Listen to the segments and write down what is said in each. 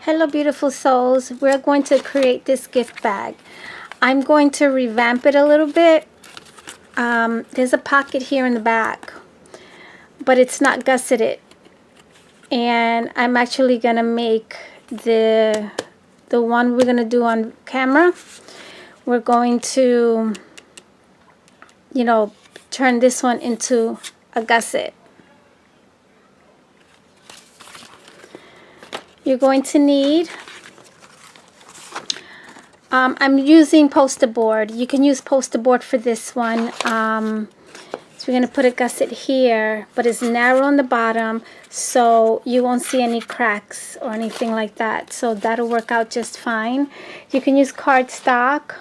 Hello beautiful souls, we're going to create this gift bag. I'm going to revamp it a little bit. There's a pocket here in the back, but it's not gusseted, and I'm actually gonna make the one we're gonna do on camera. We're going to, you know, turn this one into a gusset. You're going to need, I'm using poster board. You can use poster board for this one. So we're going to put a gusset here, but it's narrow on the bottom, so you won't see any cracks or anything like that. So that'll work out just fine. You can use cardstock.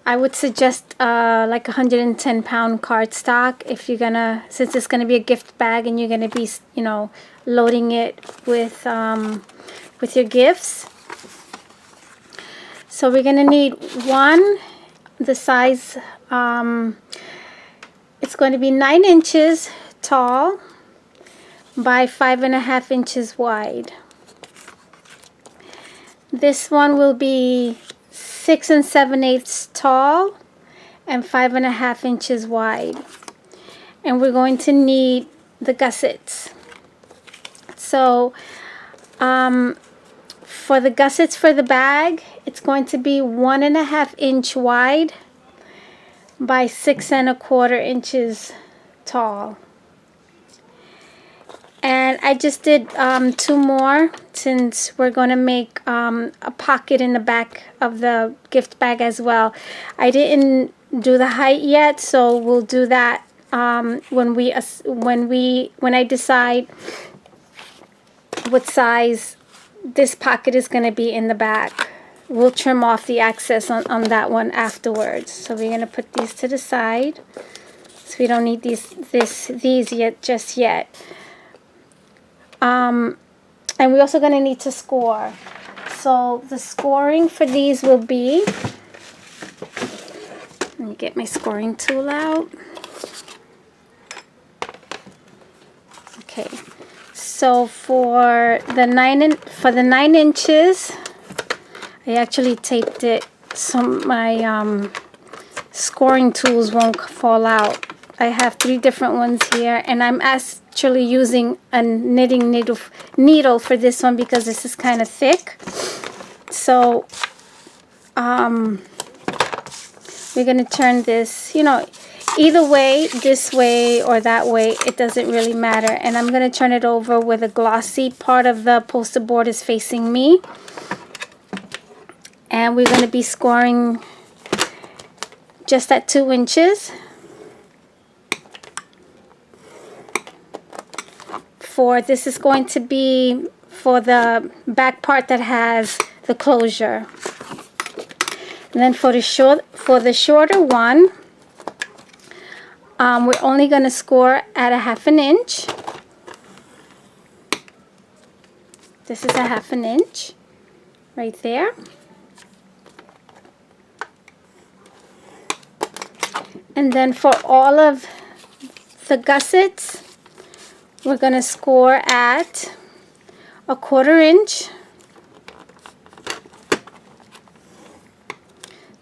I would suggest like 110-pound cardstock if you're gonna, since it's gonna be a gift bag and you're gonna be, you know, loading it with your gifts. So we're gonna need one, the size, it's going to be 9 inches tall by 5.5 inches wide. This one will be 6 7/8 tall and 5.5 inches wide. And we're going to need the gussets. So for the gussets for the bag, it's going to be 1.5 inch wide by 6 1/4 inches tall. And I just did 2 more, since we're going to make a pocket in the back of the gift bag as well. I didn't do the height yet, so we'll do that when I decide what size this pocket is going to be in the back. We'll trim off the excess on that one afterwards. So we're going to put these to the side. So we don't need these yet, just yet. And we're also going to need to score. So the scoring for these will be, let me get my scoring tool out. Okay, so for the 9 inches, I actually taped it so my scoring tools won't fall out. I have 3 different ones here, and I'm actually using a knitting needle for this one because this is kind of thick. So we're going to turn this, you know, either way, this way or that way, it doesn't really matter. And I'm going to turn it over where the glossy part of the poster board is facing me. And we're going to be scoring just at 2 inches. This is going to be for the back part that has the closure. And then for the shorter one, we're only going to score at 1/2 inch. This is 1/2 inch right there. And then for all of the gussets, we're going to score at 1/4 inch,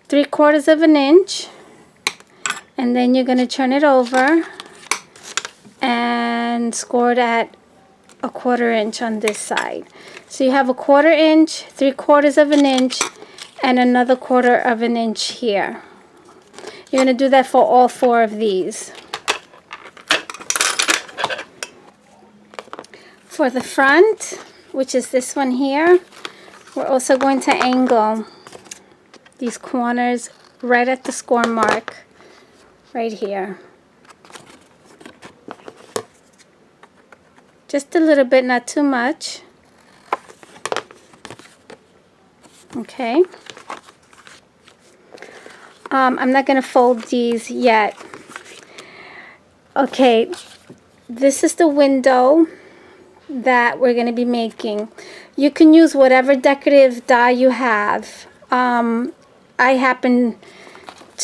3/4 inch, and then you're going to turn it over and score it at 1/4 inch on this side. So you have 1/4 inch, 3/4 inch, and another 1/4 inch here. You're going to do that for all 4 of these. For the front, which is this one here, we're also going to angle these corners right at the score mark right here. Just a little bit, not too much. Okay. I'm not going to fold these yet. Okay, this is the window that we're going to be making. You can use whatever decorative die you have. I happen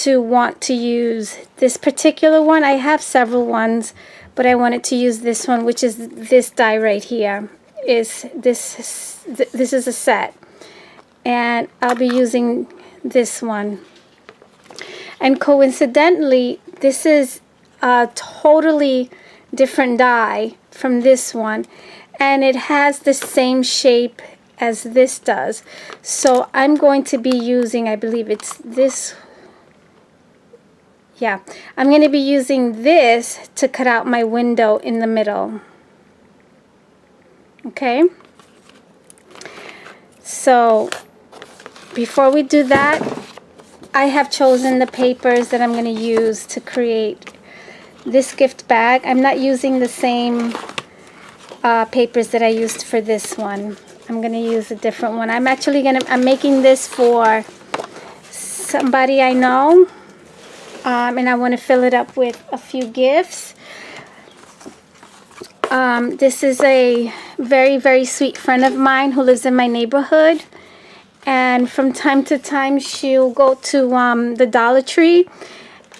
to want to use this particular one. I have several ones, but I wanted to use this one, which is this die right here. is this is a set, and I'll be using this one. And coincidentally, this is a totally different die from this one, and it has the same shape as this does. So I'm going to be using, I believe it's this. Yeah, I'm going to be using this to cut out my window in the middle. Okay, so before we do that, I have chosen the papers that I'm going to use to create this gift bag. I'm not using the same papers that I used for this one. I'm going to use a different one. I'm making this for somebody I know, and I want to fill it up with a few gifts. This is a very, very sweet friend of mine who lives in my neighborhood. And from time to time, she'll go to the Dollar Tree,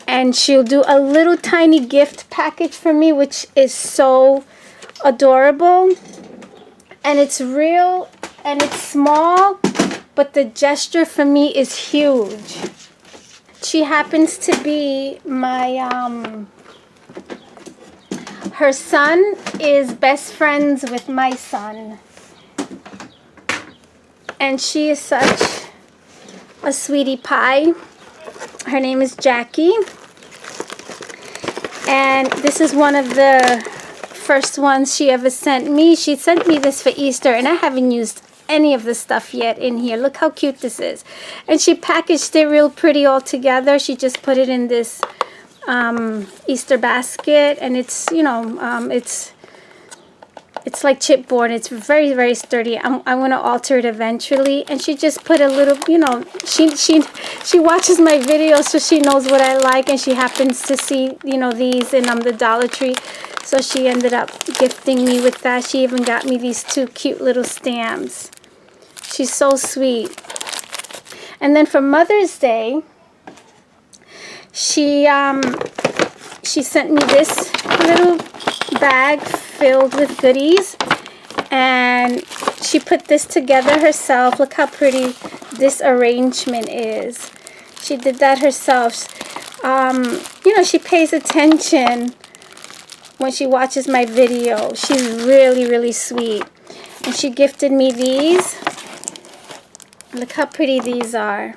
and she'll do a little tiny gift package for me, which is so adorable. And it's real, and it's small, but the gesture for me is huge. She happens to be my, her son is best friends with my son. And she is such a sweetie pie. Her name is Jackie. And this is one of the first ones she ever sent me. She sent me this for Easter, and I haven't used any of the stuff yet in here. Look how cute this is. And she packaged it real pretty all together. She just put it in this Easter basket, and it's, you know, it's like chipboard. It's very, very sturdy. I want to alter it eventually. And she just put a little, you know, she watches my videos, so she knows what I like, and she happens to see, you know, these in the Dollar Tree. So she ended up gifting me with that. She even got me these two cute little stamps. She's so sweet. And then for Mother's Day, she sent me this little bag filled with goodies, and she put this together herself. Look how pretty this arrangement is. She did that herself. You know, she pays attention when she watches my video. She's really, really sweet. And she gifted me these. Look how pretty these are.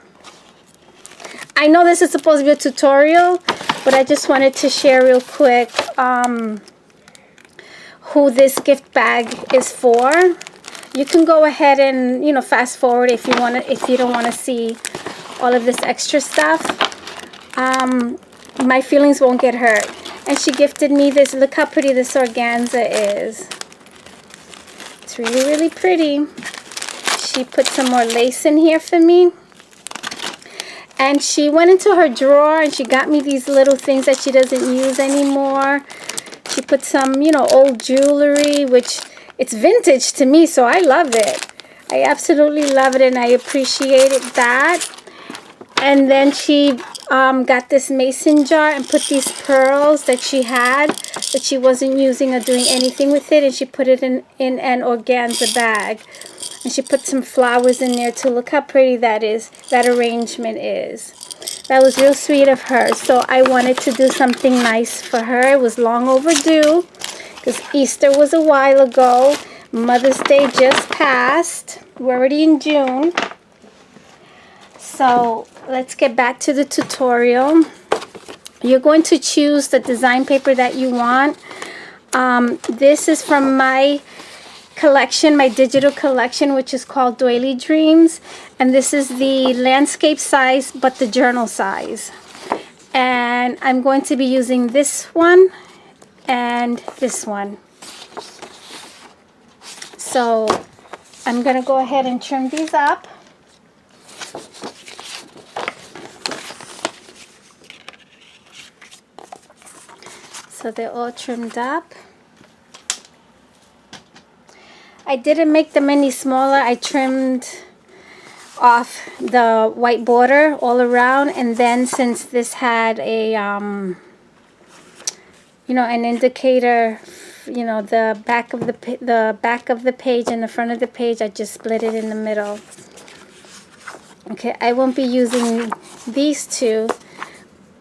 I know this is supposed to be a tutorial, but I just wanted to share real quick who this gift bag is for. You can go ahead and, you know, fast forward if you want to, if you don't want to see all of this extra stuff. My feelings won't get hurt. And she gifted me this. Look how pretty this organza is. It's really, really pretty. She put some more lace in here for me. And she went into her drawer and she got me these little things that she doesn't use anymore. She put some, you know, old jewelry, which it's vintage to me, so I love it. I absolutely love it, and I appreciated that. And then she got this mason jar and put these pearls that she had that she wasn't using or doing anything with it, and she put it in an organza bag. And she put some flowers in there too. Look how pretty that is. That arrangement is. That was real sweet of her. So I wanted to do something nice for her. It was long overdue because Easter was a while ago. Mother's Day just passed. We're already in June. So let's get back to the tutorial. You're going to choose the design paper that you want. This is from my collection, my digital collection, which is called Doily Dreams, and this is the landscape size but the journal size. And I'm going to be using this one and this one. So I'm going to go ahead and trim these up. So they're all trimmed up. I didn't make them any smaller. I trimmed off the white border all around, and then since this had a you know, an indicator you know, the back of the page and the front of the page, I just split it in the middle. Okay, I won't be using these two,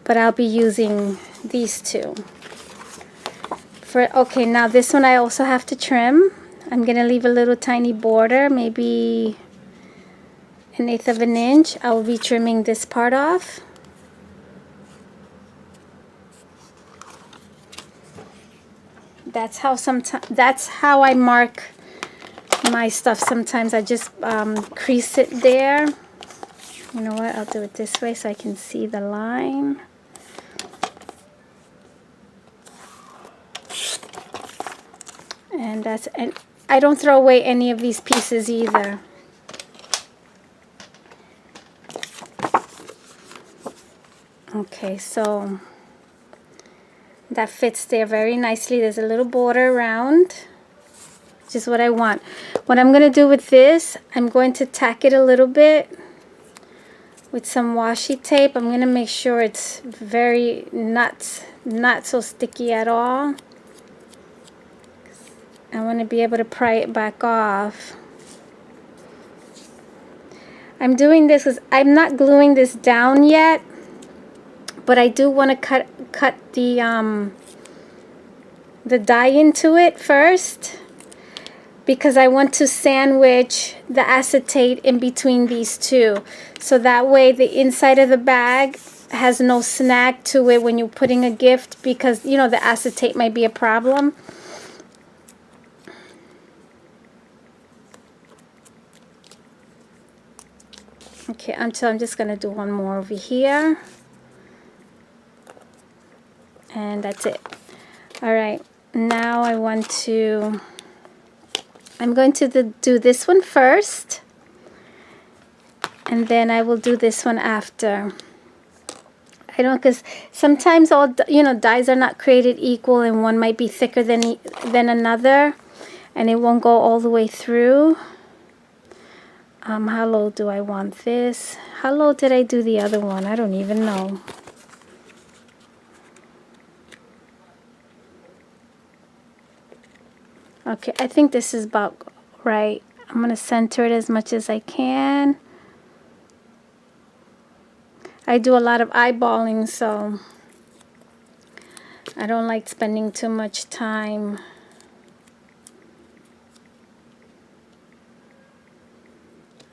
but I'll be using these two. Okay, now this one I also have to trim. I'm gonna leave a little tiny border, maybe 1/8 of an inch. I will be trimming this part off. That's how I mark my stuff. Sometimes I just crease it there. You know what? I'll do it this way so I can see the line. And I don't throw away any of these pieces either. Okay, so that fits there very nicely. There's a little border around, which is what I want. What I'm going to do with this, I'm going to tack it a little bit with some washi tape. I'm going to make sure it's very not so sticky at all. I want to be able to pry it back off. I'm doing this because I'm not gluing this down yet, but I do want to cut the dye into it first, because I want to sandwich the acetate in between these two, so that way the inside of the bag has no snag to it when you're putting a gift, because you know the acetate might be a problem. Okay, so I'm just gonna do one more over here, and that's it. All right, now I'm going to do this one first, and then I will do this one after. I don't, because sometimes dyes are not created equal, and one might be thicker than another, and it won't go all the way through. How low do I want this? How low did I do the other one? I don't even know. Okay, I think this is about right. I'm going to center it as much as I can. I do a lot of eyeballing, so I don't like spending too much time.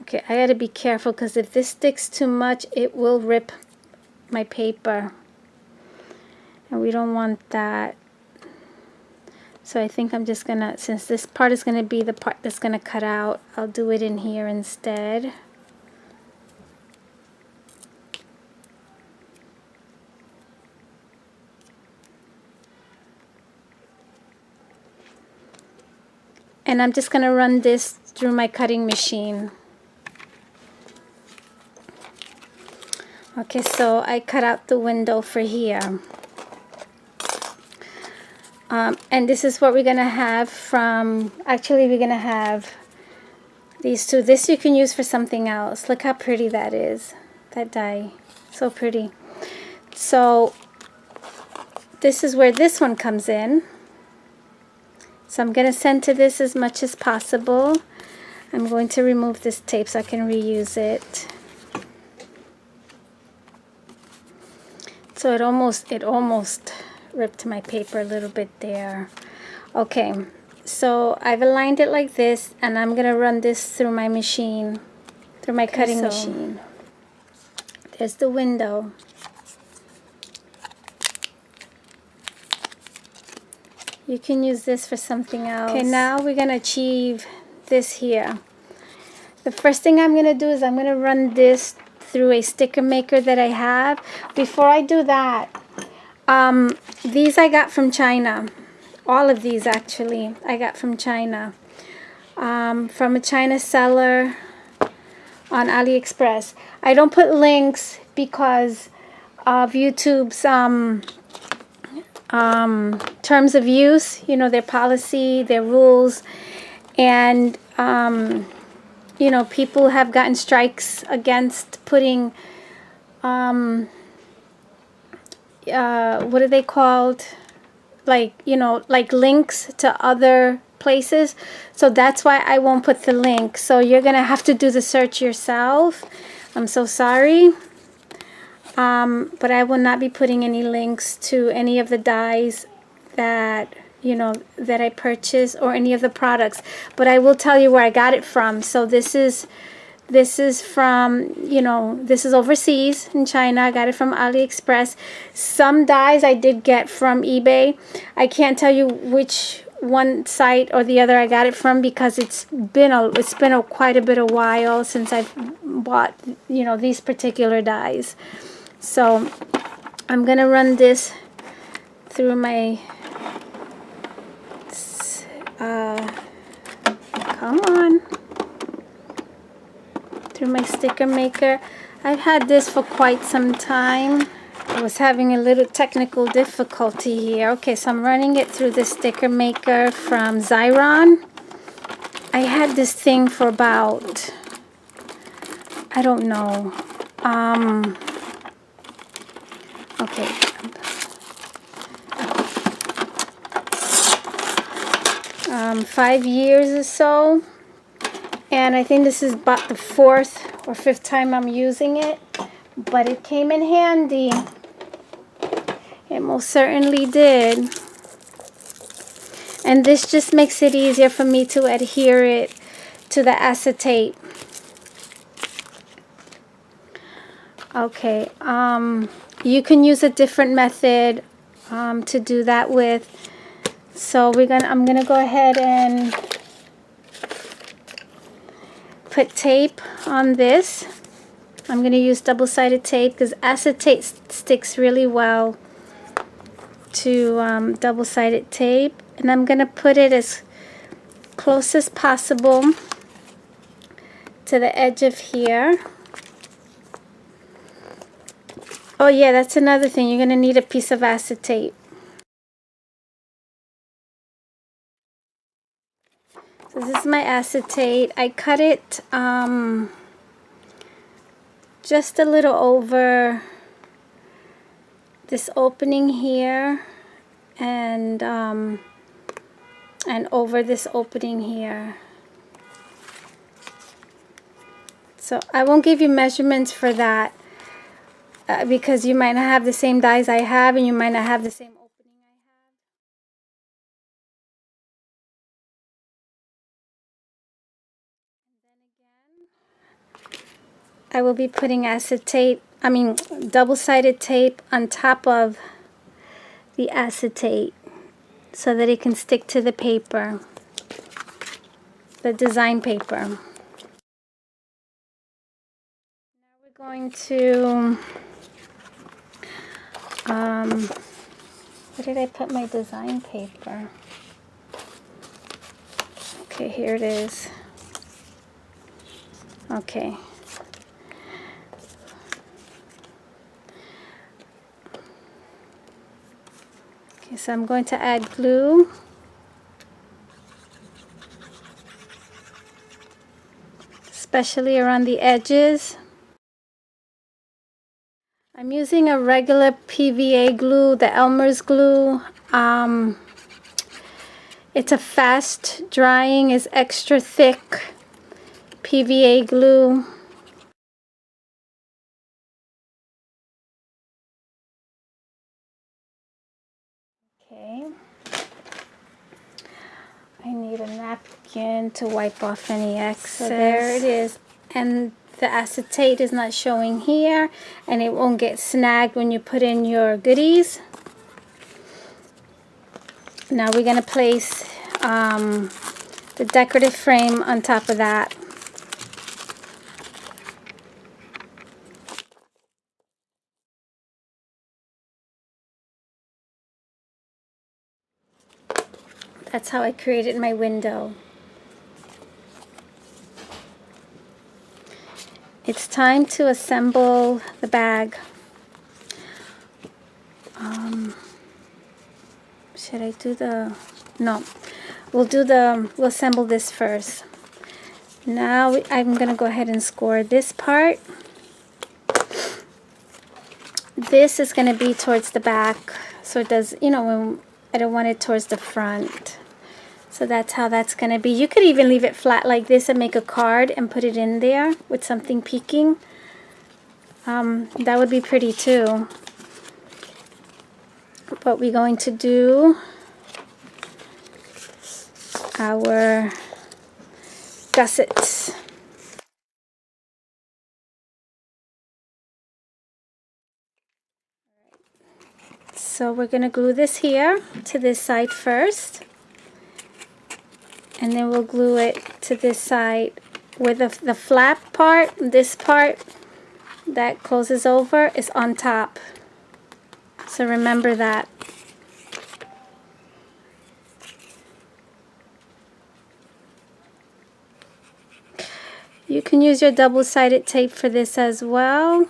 Okay, I gotta be careful, because if this sticks too much, it will rip my paper, and we don't want that. So I think I'm just gonna, since this part is gonna be the part that's gonna cut out, I'll do it in here instead. And I'm just gonna run this through my cutting machine. Okay, so I cut out the window for here. And this is what we're going to have from, actually we're going to have these two. This you can use for something else. Look how pretty that is, that die. So pretty. So this is where this one comes in. So I'm going to center this as much as possible. I'm going to remove this tape so I can reuse it. So it almost ripped my paper a little bit there. Okay, so I've aligned it like this, and I'm gonna run this through my machine, through my cutting machine. There's the window. You can use this for something else. Okay, now we're gonna achieve this here. The first thing I'm gonna do is I'm gonna run this through a sticker maker that I have. Before I do that, these I got from China. All of these actually I got from China, from a China seller on AliExpress. I don't put links because of YouTube's terms of use, you know, their policy, their rules, and you know, people have gotten strikes against putting what are they called? like, you know, like links to other places. So that's why I won't put the link. So you're gonna have to do the search yourself. I'm so sorry. But I will not be putting any links to any of the dyes that, you know, that I purchased, or any of the products. But I will tell you where I got it from. So this is from, you know, this is overseas in China. I got it from AliExpress. Some dyes I did get from eBay. I can't tell you which one site or the other I got it from, because it's been quite a bit of while since I've bought, you know, these particular dyes. So I'm gonna run this through my come on, through my sticker maker. I've had this for quite some time. I was having a little technical difficulty here. Okay, so I'm running it through the sticker maker from Xyron. I had this thing for about, I don't know, okay, 5 years or so, and I think this is about the 4th or 5th time I'm using it, but it came in handy. It most certainly did. And this just makes it easier for me to adhere it to the acetate. Okay, you can use a different method to do that with. So I'm gonna go ahead and put tape on this. I'm gonna use double-sided tape because acetate sticks really well to double-sided tape, and I'm gonna put it as close as possible to the edge of here. Oh yeah, that's another thing. You're gonna need a piece of acetate. So this is my acetate. I cut it just a little over this opening here, and over this opening here. So I won't give you measurements for that because you might not have the same dyes I have, and you might not have the same opening I have. And then again, I will be putting double-sided tape on top of the acetate so that it can stick to the paper, the design paper. Now we're going to, where did I put my design paper? Okay, here it is. Okay. Okay, so I'm going to add glue. Especially around the edges. I'm using a regular PVA glue, the Elmer's glue. It's a fast drying, is extra thick PVA glue. Okay. I need a napkin to wipe off any excess. So there it is. And the acetate is not showing here, and it won't get snagged when you put in your goodies. Now we're going to place the decorative frame on top of that. That's how I created my window. It's time to assemble the bag. Should I do the... No. We'll assemble this first. Now I'm going to go ahead and score this part. This is going to be towards the back. So it does, you know, when I don't want it towards the front. So that's how that's going to be. You could even leave it flat like this and make a card and put it in there with something peeking. That would be pretty too. But we're going to do our gussets. So we're going to glue this here to this side first. And then we'll glue it to this side where the flap part, this part that closes over, is on top. So remember that. You can use your double-sided tape for this as well.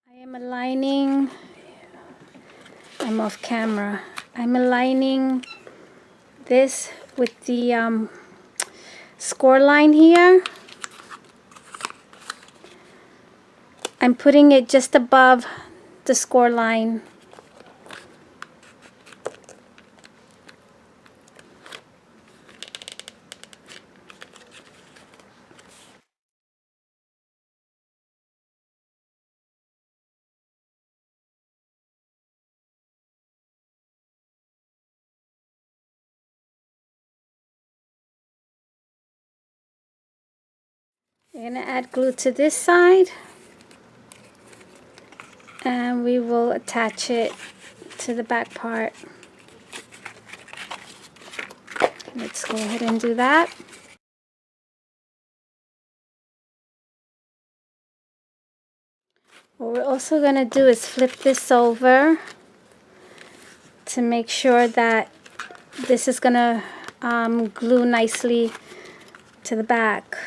I am aligning, I'm off camera. I'm aligning this with the score line here. I'm putting it just above the score line. We're going to add glue to this side, and we will attach it to the back part. Let's go ahead and do that. What we're also going to do is flip this over to make sure that this is going to glue nicely to the back.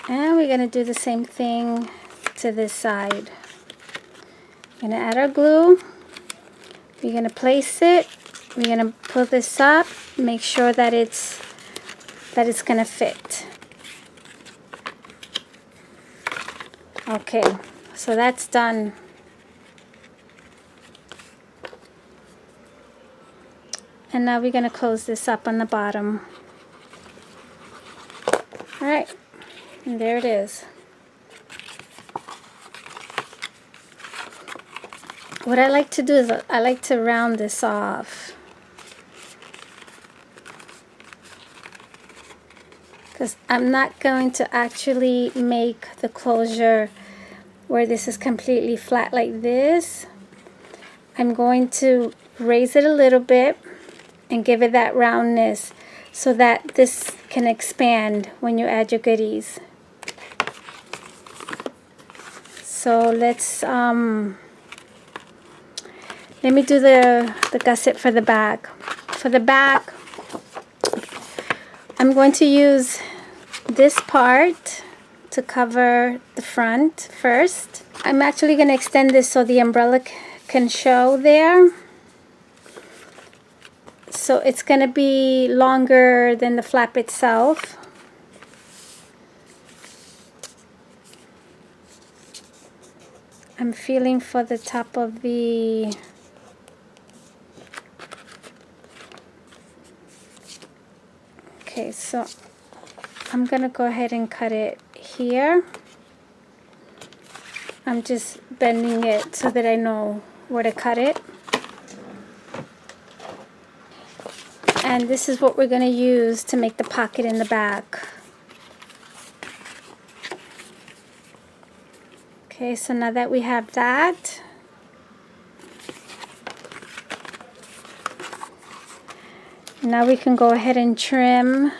And we're going to do the same thing to this side. We're going to add our glue. We're going to place it. We're going to pull this up, make sure that it's going to fit. Okay, so that's done. And now we're going to close this up on the bottom. All right, and there it is. What I like to do is I like to round this off, because I'm not going to actually make the closure where this is completely flat like this. I'm going to raise it a little bit and give it that roundness so that this can expand when you add your goodies. So let's let me do the gusset for the back. For the back, I'm going to use this part to cover the front first. I'm actually going to extend this so the umbrella can show there. So it's going to be longer than the flap itself. I'm feeling for the top of the so I'm going to go ahead and cut it here. I'm just bending it so that I know where to cut it. And this is what we're going to use to make the pocket in the back. Okay, so now that we have that, now we can go ahead and trim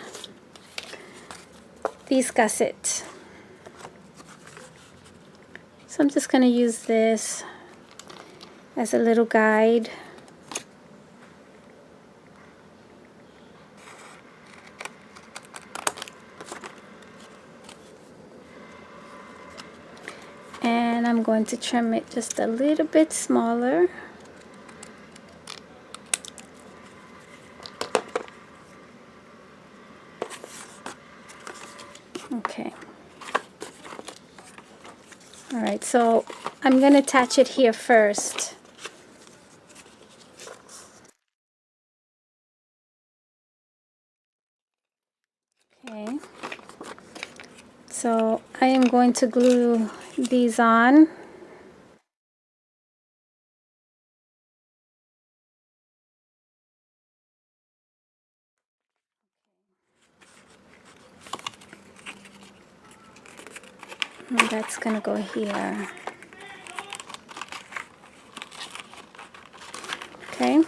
these gussets. So I'm just going to use this as a little guide. And I'm going to trim it just a little bit smaller. Okay. All right, so I'm going to attach it here first. Okay. So I am going to glue these on. And that's going to go here. Okay.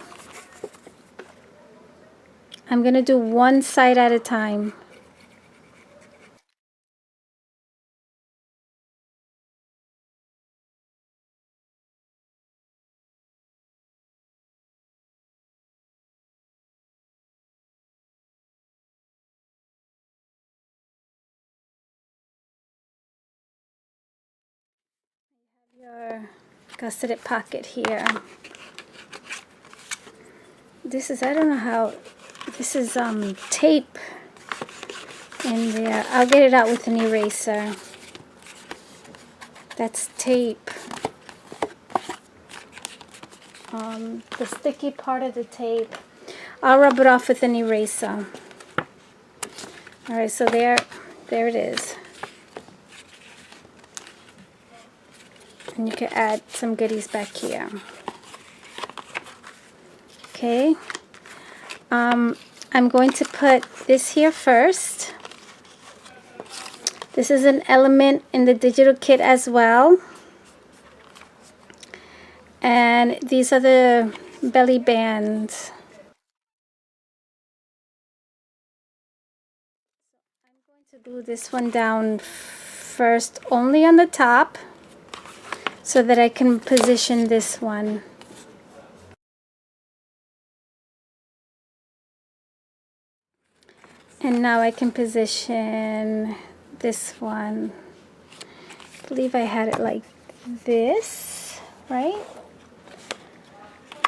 I'm going to do one side at a time. Your gusseted pocket here. This is, I don't know how, this is tape in there. I'll get it out with an eraser. That's tape. The sticky part of the tape. I'll rub it off with an eraser. Alright, so there it is. And you can add some goodies back here. Okay. I'm going to put this here first. This is an element in the digital kit as well. And these are the belly bands. I'm going to glue this one down first only on the top so that I can position this one. And now I can position this one. I believe I had it like this, right?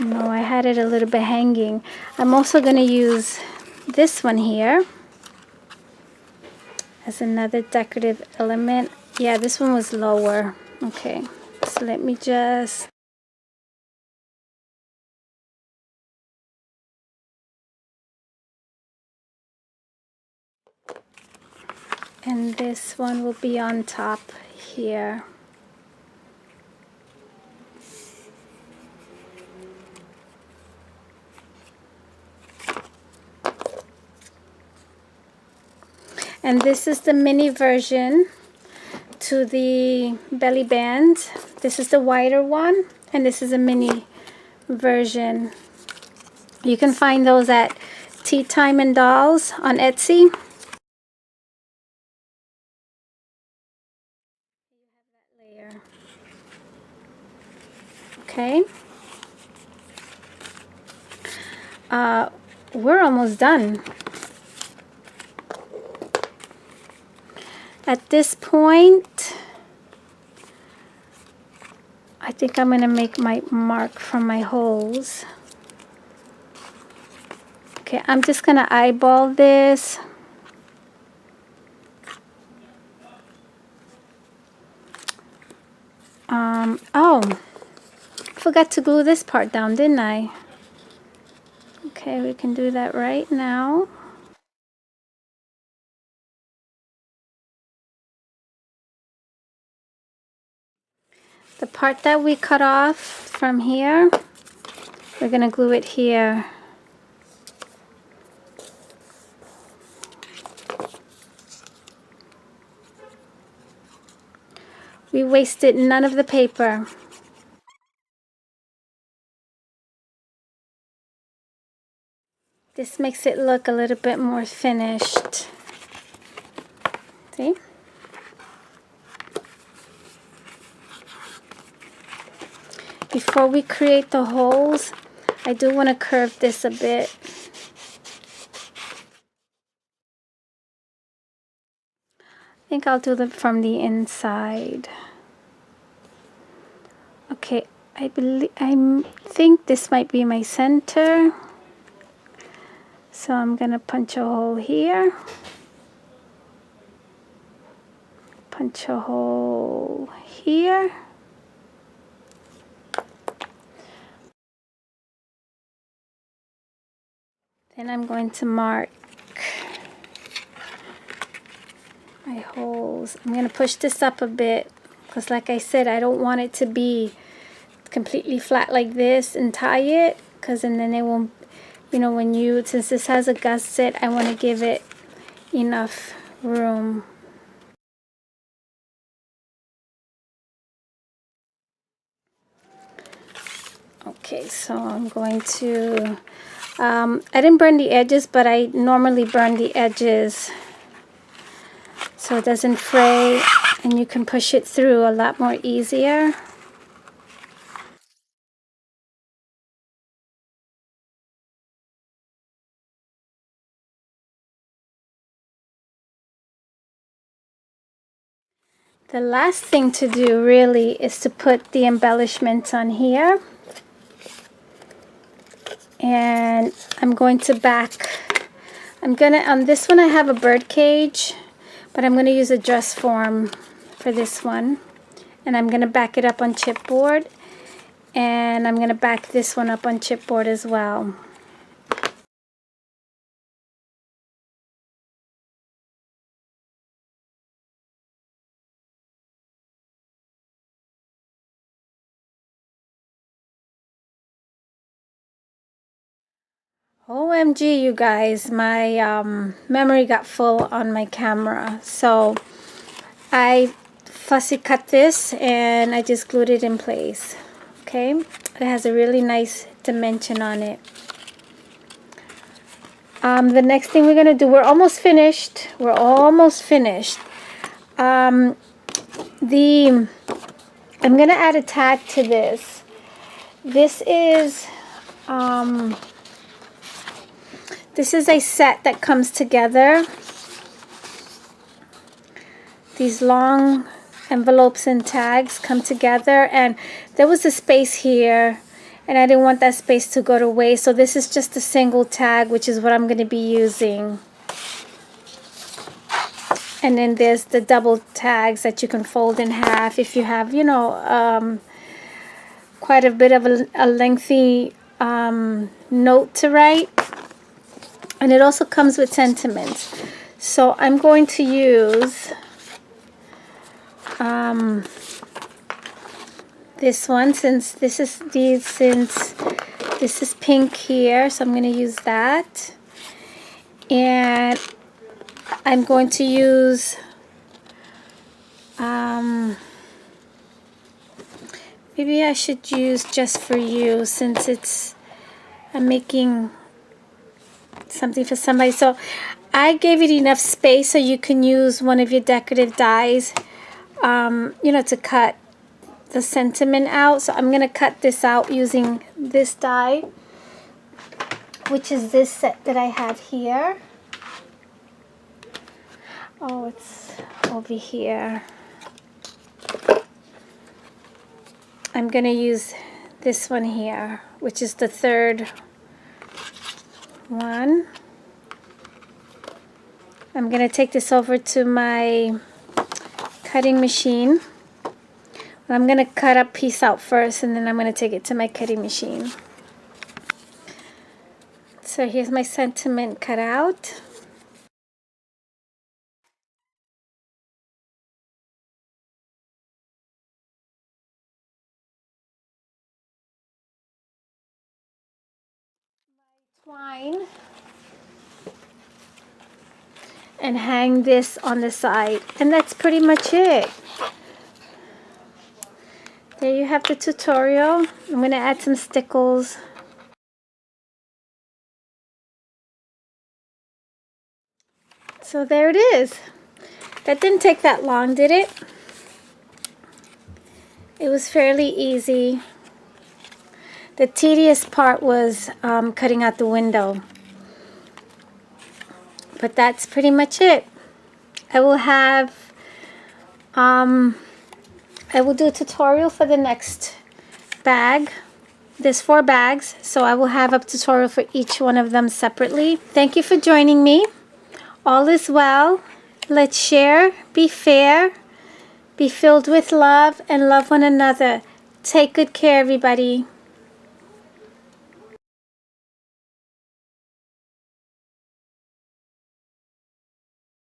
No, I had it a little bit hanging. I'm also going to use this one here as another decorative element. Yeah, this one was lower. Okay, so let me just... And this one will be on top here. And this is the mini version to the belly band. This is the wider one, and this is a mini version. You can find those at Teatime and Dolls on Etsy. Layer. Okay. We're almost done. At this point, I think I'm going to make my mark from my holes. Okay, I'm just going to eyeball this. Oh, forgot to glue this part down, didn't I? Okay, we can do that right now. The part that we cut off from here, we're going to glue it here. We wasted none of the paper. This makes it look a little bit more finished. See? Before we create the holes, I do want to curve this a bit. I think I'll do them from the inside. Okay, I think this might be my center. So I'm gonna punch a hole here. punch a hole here. Then I'm going to mark my holes. I'm going to push this up a bit because, like I said, I don't want it to be completely flat like this and tie it, because then it won't, you know, when you, since this has a gusset, I want to give it enough room. Okay, so I'm going to, I didn't burn the edges, but I normally burn the edges so it doesn't fray and you can push it through a lot more easier. The last thing to do really is to put the embellishments on here. And I'm going to on this one I have a bird cage, but I'm going to use a dress form for this one. And I'm going to back it up on chipboard. And I'm going to back this one up on chipboard as well. OMG, you guys, my memory got full on my camera. So I fussy cut this and I just glued it in place. Okay, it has a really nice dimension on it. The next thing we're going to do, we're almost finished. We're almost finished. I'm going to add a tag to this. This is a set that comes together. These long envelopes and tags come together, and there was a space here and I didn't want that space to go to waste, so this is just a single tag, which is what I'm going to be using. And then there's the double tags that you can fold in half if you have, you know, quite a bit of a lengthy note to write. And it also comes with sentiments. So I'm going to use this one, since this is pink here, so I'm going to use that. And I'm going to use maybe I should use Just For You, since I'm making something for somebody. So I gave it enough space so you can use one of your decorative dies, you know, to cut the sentiment out. So I'm going to cut this out using this die, which is this set that I have here. Oh, it's over here. I'm going to use this one here, which is the third one. I'm going to take this over to my cutting machine. I'm going to cut a piece out first, and then I'm going to take it to my cutting machine. So here's my sentiment cut out. Twine and hang this on the side, and that's pretty much it. There you have the tutorial. I'm going to add some stickles. So there it is. That didn't take that long, did it? It was fairly easy. The tedious part was cutting out the window. But that's pretty much it. I will have, I will do a tutorial for the next bag. There's 4 bags, so I will have a tutorial for each one of them separately. Thank you for joining me. All is well. Let's share, be fair, Be filled with love and love one another. Take good care, everybody.